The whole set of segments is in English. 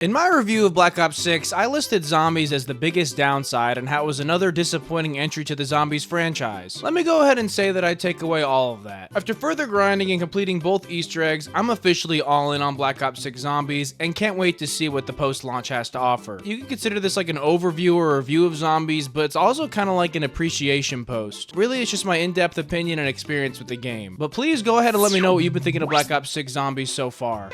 In my review of Black Ops 6, I listed zombies as the biggest downside and how it was another disappointing entry to the zombies franchise. Let me go ahead and say that I take away all of that. After further grinding and completing both Easter eggs, I'm officially all in on Black Ops 6 Zombies and can't wait to see what the post-launch has to offer. You can consider this like an overview or review of zombies, but it's also kind of like an appreciation post. Really, it's just my in-depth opinion and experience with the game. But please go ahead and let me know what you've been thinking of Black Ops 6 Zombies so far.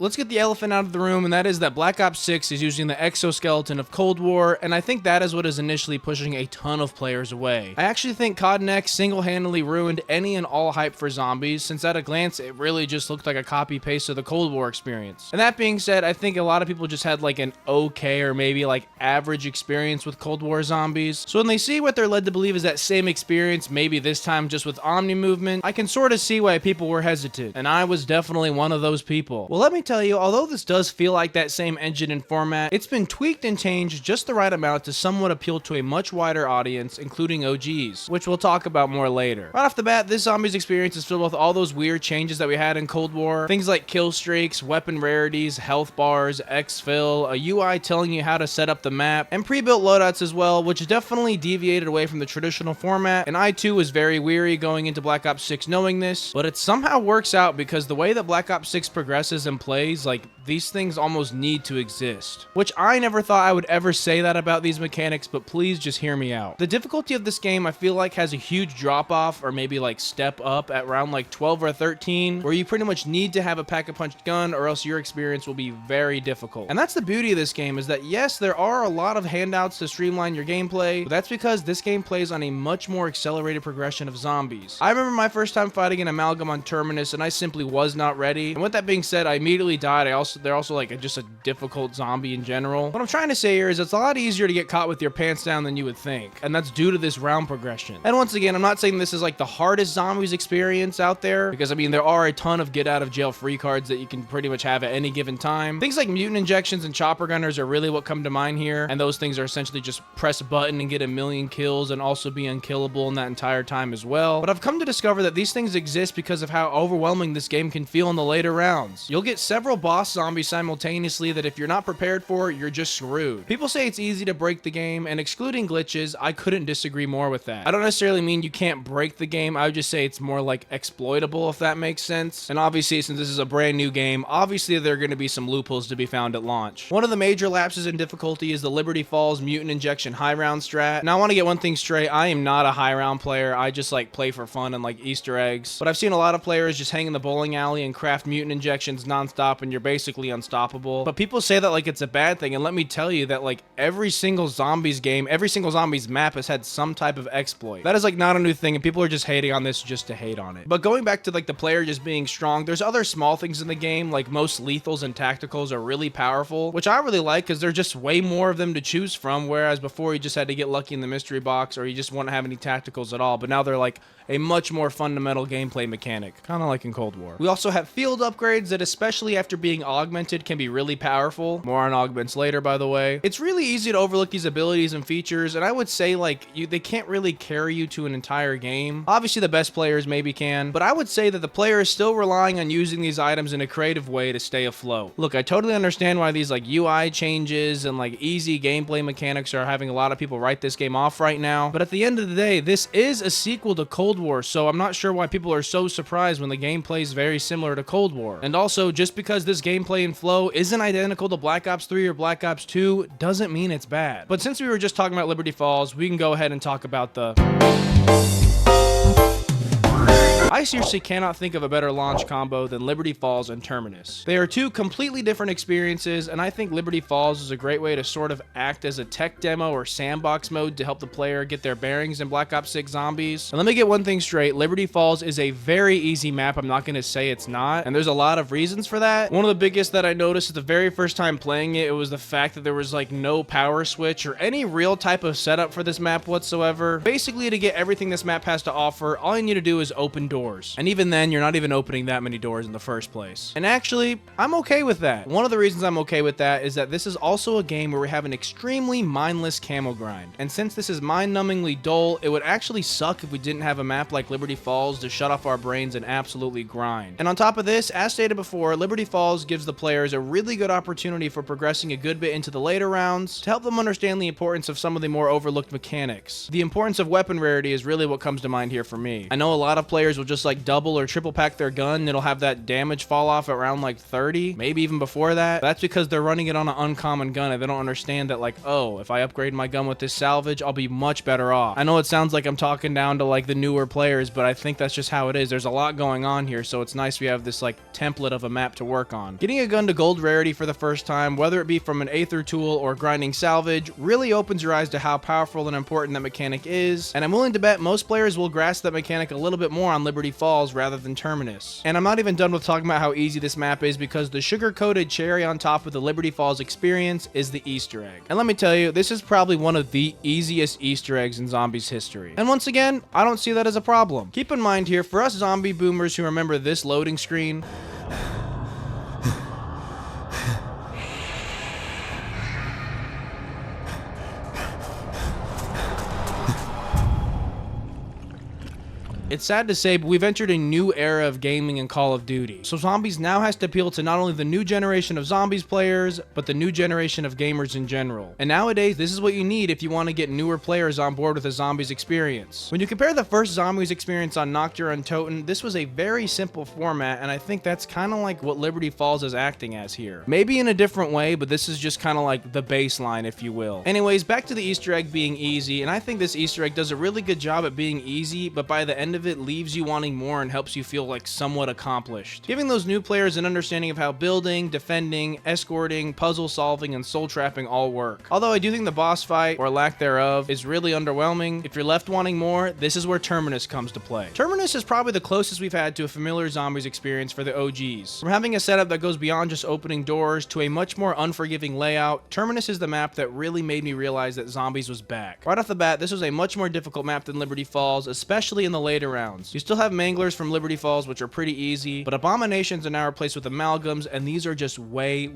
Let's get the elephant out of the room, and that is that Black Ops 6 is using the exoskeleton of Cold War, and I think that is what is initially pushing a ton of players away. I actually think COD Next single-handedly ruined any and all hype for zombies, since at a glance it really just looked like a copy-paste of the Cold War experience. And that being said, I think a lot of people just had like an okay or maybe like average experience with Cold War zombies. So when they see what they're led to believe is that same experience, maybe this time just with Omni movement, I can sort of see why people were hesitant, and I was definitely one of those people. Well, let me tell you, although this does feel like that same engine and format, it's been tweaked and changed just the right amount to somewhat appeal to a much wider audience, including OGs, which we'll talk about more later. Right off the bat, this zombies experience is filled with all those weird changes that we had in Cold War. Things like kill streaks, weapon rarities, health bars, exfil, a UI telling you how to set up the map, and pre-built loadouts as well, which definitely deviated away from the traditional format, and I too was very weary going into Black Ops 6 knowing this, but it somehow works out because the way that Black Ops 6 progresses and plays, like, these things almost need to exist. Which I never thought I would ever say that about these mechanics, but please just hear me out. The difficulty of this game I feel like has a huge drop off, or maybe like step up at around like 12 or 13, where you pretty much need to have a pack-a-punch gun or else your experience will be very difficult. And that's the beauty of this game, is that yes, there are a lot of handouts to streamline your gameplay, but that's because this game plays on a much more accelerated progression of zombies. I remember my first time fighting an amalgam on Terminus, and I simply was not ready. And with that being said, I immediately died. They're also like just a difficult zombie in general. What I'm trying to say here is it's a lot easier to get caught with your pants down than you would think, and that's due to this round progression. And once again, I'm not saying this is like the hardest zombies experience out there, because I mean there are a ton of get out of jail free cards that you can pretty much have at any given time. Things like mutant injections and chopper gunners are really what come to mind here, and those things are essentially just press a button and get a million kills and also be unkillable in that entire time as well. But I've come to discover that these things exist because of how overwhelming this game can feel in the later rounds. You'll get several boss zombies simultaneously that if you're not prepared for, you're just screwed. People say it's easy to break the game, and excluding glitches, I couldn't disagree more with that. I don't necessarily mean you can't break the game, I would just say it's more like exploitable, if that makes sense. And obviously, since this is a brand new game, obviously there are going to be some loopholes to be found at launch. One of the major lapses in difficulty is the Liberty Falls mutant injection high round strat. Now I want to get one thing straight, I am not a high round player, I just like play for fun and like Easter eggs. But I've seen a lot of players just hang in the bowling alley and craft mutant injections nonstop, and you're basically unstoppable. But people say that like it's a bad thing, and let me tell you that like every single zombies game, every single zombies map has had some type of exploit. That is like not a new thing, and people are just hating on this just to hate on it. But going back to like the player just being strong, there's other small things in the game, like most lethals and tacticals are really powerful, which I really like because there's just way more of them to choose from, whereas before you just had to get lucky in the mystery box or you just wouldn't have any tacticals at all. But now they're like a much more fundamental gameplay mechanic, kind of like in Cold War. We also have field upgrades that, especially after being augmented, can be really powerful. More on augments later, by the way. It's really easy to overlook these abilities and features, and I would say like they can't really carry you to an entire game. Obviously the best players maybe can, but I would say that the player is still relying on using these items in a creative way to stay afloat. Look, I totally understand why these like UI changes and like easy gameplay mechanics are having a lot of people write this game off right now, but at the end of the day, this is a sequel to Cold War, so I'm not sure why people are so surprised when the gameplay is very similar to Cold War. And also, just because this gameplay and flow isn't identical to Black Ops 3 or Black Ops 2 doesn't mean it's bad. But since we were just talking about Liberty Falls, we can go ahead and talk about the... I seriously cannot think of a better launch combo than Liberty Falls and Terminus. They are two completely different experiences, and I think Liberty Falls is a great way to sort of act as a tech demo or sandbox mode to help the player get their bearings in Black Ops 6 Zombies. And let me get one thing straight, Liberty Falls is a very easy map, I'm not going to say it's not, and there's a lot of reasons for that. One of the biggest that I noticed the very first time playing it, was the fact that there was like no power switch or any real type of setup for this map whatsoever. Basically, to get everything this map has to offer, all you need to do is open doors. doors. And even then, you're not even opening that many doors in the first place. And actually, I'm okay with that. One of the reasons I'm okay with that is that this is also a game where we have an extremely mindless camo grind. And since this is mind-numbingly dull, it would actually suck if we didn't have a map like Liberty Falls to shut off our brains and absolutely grind. And on top of this, as stated before, Liberty Falls gives the players a really good opportunity for progressing a good bit into the later rounds to help them understand the importance of some of the more overlooked mechanics. The importance of weapon rarity is really what comes to mind here for me. I know a lot of players will just like double or triple pack their gun and it'll have that damage fall off at around like 30, maybe even before that. That's because they're running it on an uncommon gun and they don't understand that like, oh, if I upgrade my gun with this salvage, I'll be much better off. I know it sounds like I'm talking down to like the newer players, but I think that's just how it is. There's a lot going on here, so it's nice we have this like template of a map to work on. Getting a gun to gold rarity for the first time, whether it be from an Aether tool or grinding salvage, really opens your eyes to how powerful and important that mechanic is, and I'm willing to bet most players will grasp that mechanic a little bit more on Liberty Falls rather than Terminus. And I'm not even done with talking about how easy this map is, because the sugar-coated cherry on top of the Liberty Falls experience is the Easter egg. And let me tell you, this is probably one of the easiest Easter eggs in Zombies history. And once again, I don't see that as a problem. Keep in mind here, for us zombie boomers who remember this loading screen, it's sad to say, but we've entered a new era of gaming in Call of Duty. So Zombies now has to appeal to not only the new generation of Zombies players, but the new generation of gamers in general. And nowadays, this is what you need if you want to get newer players on board with a Zombies experience. When you compare the first Zombies experience on Noctua and Toten, this was a very simple format, and I think that's kind of like what Liberty Falls is acting as here. Maybe in a different way, but this is just kind of like the baseline, if you will. Anyways, back to the Easter egg being easy, and I think this Easter egg does a really good job at being easy, but by the end of it leaves you wanting more and helps you feel like somewhat accomplished, giving those new players an understanding of how building, defending, escorting, puzzle solving, and soul trapping all work. Although I do think the boss fight, or lack thereof, is really underwhelming, if you're left wanting more, this is where Terminus comes to play. Terminus is probably the closest we've had to a familiar Zombies experience for the OGs. From having a setup that goes beyond just opening doors to a much more unforgiving layout, Terminus is the map that really made me realize that Zombies was back. Right off the bat, this was a much more difficult map than Liberty Falls, especially in the later rounds. You still have manglers from Liberty Falls, which are pretty easy, but abominations are now replaced with amalgams, and these are just way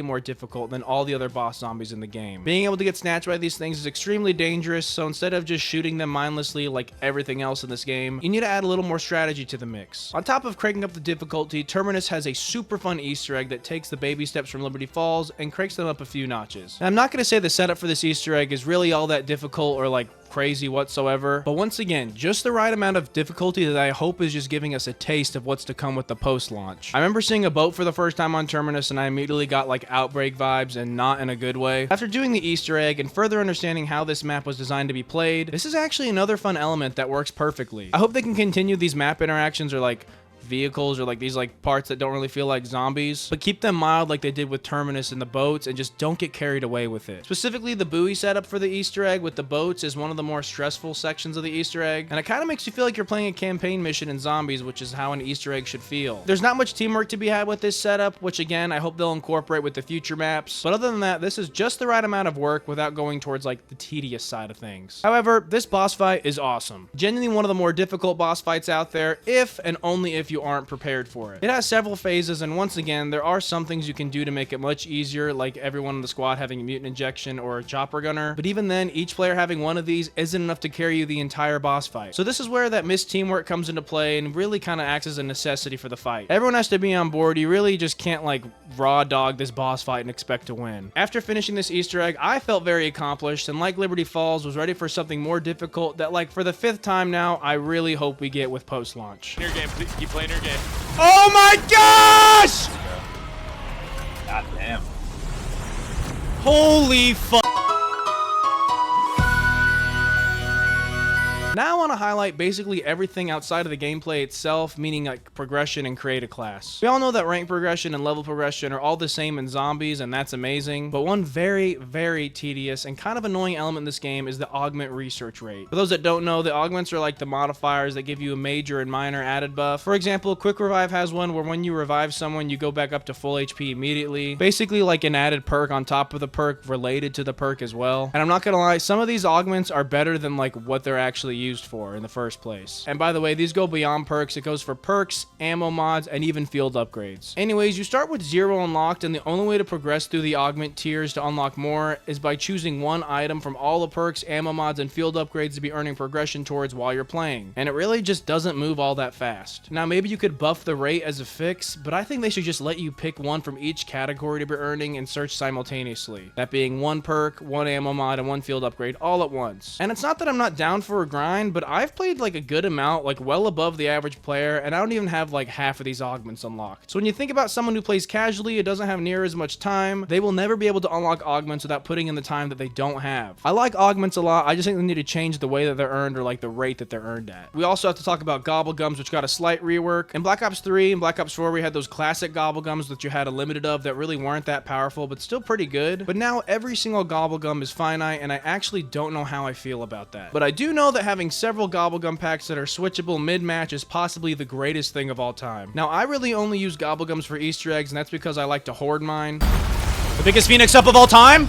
more difficult than all the other boss zombies in the game. Being able to get snatched by these things is extremely dangerous, so instead of just shooting them mindlessly like everything else in this game, you need to add a little more strategy to the mix. On top of cranking up the difficulty, Terminus has a super fun Easter egg that takes the baby steps from Liberty Falls and cranks them up a few notches. Now, I'm not going to say the setup for this Easter egg is really all that difficult or like crazy whatsoever, but once again, just the right amount of difficulty that I hope is just giving us a taste of what's to come with the post-launch. I remember seeing a boat for the first time on Terminus and I immediately got like Outbreak vibes, and not in a good way. After doing the Easter egg and further understanding how this map was designed to be played, this is actually another fun element that works perfectly. I hope they can continue these map interactions or like vehicles or like these like parts that don't really feel like zombies, but keep them mild like they did with Terminus and the boats, and just don't get carried away with it. Specifically, the buoy setup for the Easter egg with the boats is one of the more stressful sections of the Easter egg, and it kind of makes you feel like you're playing a campaign mission in Zombies, which is how an Easter egg should feel. There's not much teamwork to be had with this setup, which again I hope they'll incorporate with the future maps, but other than that, this is just the right amount of work without going towards like the tedious side of things. However, this boss fight is awesome. Genuinely one of the more difficult boss fights out there, if and only if you aren't prepared for it. It has several phases, and once again, there are some things you can do to make it much easier, like everyone in the squad having a mutant injection or a chopper gunner, but even then, each player having one of these isn't enough to carry you the entire boss fight. So this is where that missed teamwork comes into play and really kind of acts as a necessity for the fight. Everyone has to be on board. You really just can't like raw dog this boss fight and expect to win. After finishing this Easter egg, I felt very accomplished, and like Liberty Falls, was ready for something more difficult that like for the 5th time now, I really hope we get with post-launch. Your game, please keep playing your game. Oh my gosh! God damn. Holy fuck. Now I want to highlight basically everything outside of the gameplay itself, meaning like progression and create a class. We all know that rank progression and level progression are all the same in Zombies, and that's amazing, but one very tedious and kind of annoying element in this game is the augment research rate. For those that don't know, the augments are like the modifiers that give you a major and minor added buff. For example, Quick Revive has one where when you revive someone, you go back up to full HP immediately. Basically like an added perk on top of the perk related to the perk as well. And I'm not gonna lie, some of these augments are better than like what they're actually used for. for in the first place. And by the way, these go beyond perks. It goes for perks, ammo mods, and even field upgrades. Anyways, you start with 0 unlocked, and the only way to progress through the augment tiers to unlock more is by choosing one item from all the perks, ammo mods, and field upgrades to be earning progression towards while you're playing. And it really just doesn't move all that fast. Now, maybe you could buff the rate as a fix, but I think they should just let you pick one from each category to be earning and search simultaneously. That being one perk, one ammo mod, and one field upgrade all at once. And it's not that I'm not down for a grind, but I've played like a good amount, like well above the average player, and I don't even have like half of these augments unlocked. So when you think about someone who plays casually, it doesn't have near as much time, they will never be able to unlock augments without putting in the time that they don't have. I like augments a lot. I just think they need to change the way that they're earned, or like the rate that they're earned at. We also have to talk about gobblegums, which got a slight rework. In Black Ops 3 and Black Ops 4, we had those classic gobblegums that you had a limited of that really weren't that powerful, but still pretty good. But now every single gobblegum is finite, and I actually don't know how I feel about that. But I do know that having several gobblegum packs that are switchable mid-match is possibly the greatest thing of all time. Now, I really only use gobblegums for Easter eggs, and that's because I like to hoard mine. The biggest Phoenix up of all time?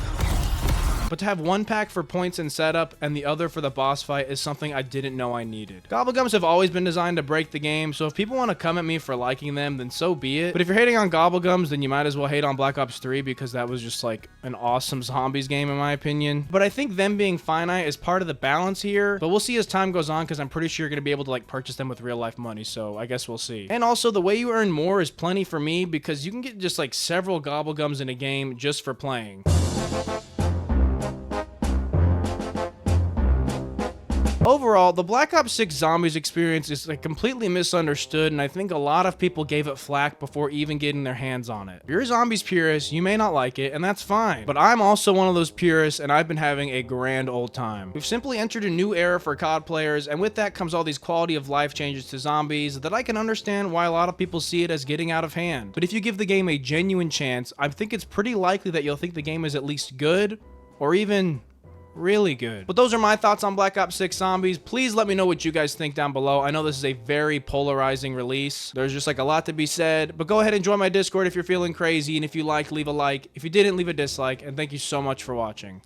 But to have one pack for points and setup and the other for the boss fight is something I didn't know I needed. Gobblegums have always been designed to break the game, so if people want to come at me for liking them, then so be it. But if you're hating on gobblegums, then you might as well hate on Black Ops 3 because that was just like an awesome zombies game in my opinion. But I think them being finite is part of the balance here, but we'll see as time goes on because I'm pretty sure you're going to be able to like purchase them with real life money, so I guess we'll see. And also the way you earn more is plenty for me because you can get just like several gobblegums in a game just for playing. Overall, the Black Ops 6 Zombies experience is like completely misunderstood, and I think a lot of people gave it flack before even getting their hands on it. If you're a Zombies purist, you may not like it, and that's fine. But I'm also one of those purists, and I've been having a grand old time. We've simply entered a new era for COD players, and with that comes all these quality of life changes to zombies that I can understand why a lot of people see it as getting out of hand. But if you give the game a genuine chance, I think it's pretty likely that you'll think the game is at least good, or even really good. But those are my thoughts on Black Ops 6 Zombies. Please let me know what you guys think down below. I know this is a very polarizing release. There's just like a lot to be said, but go ahead and join my Discord if you're feeling crazy, and if you like, leave a like. If you didn't, leave a dislike, and thank you so much for watching.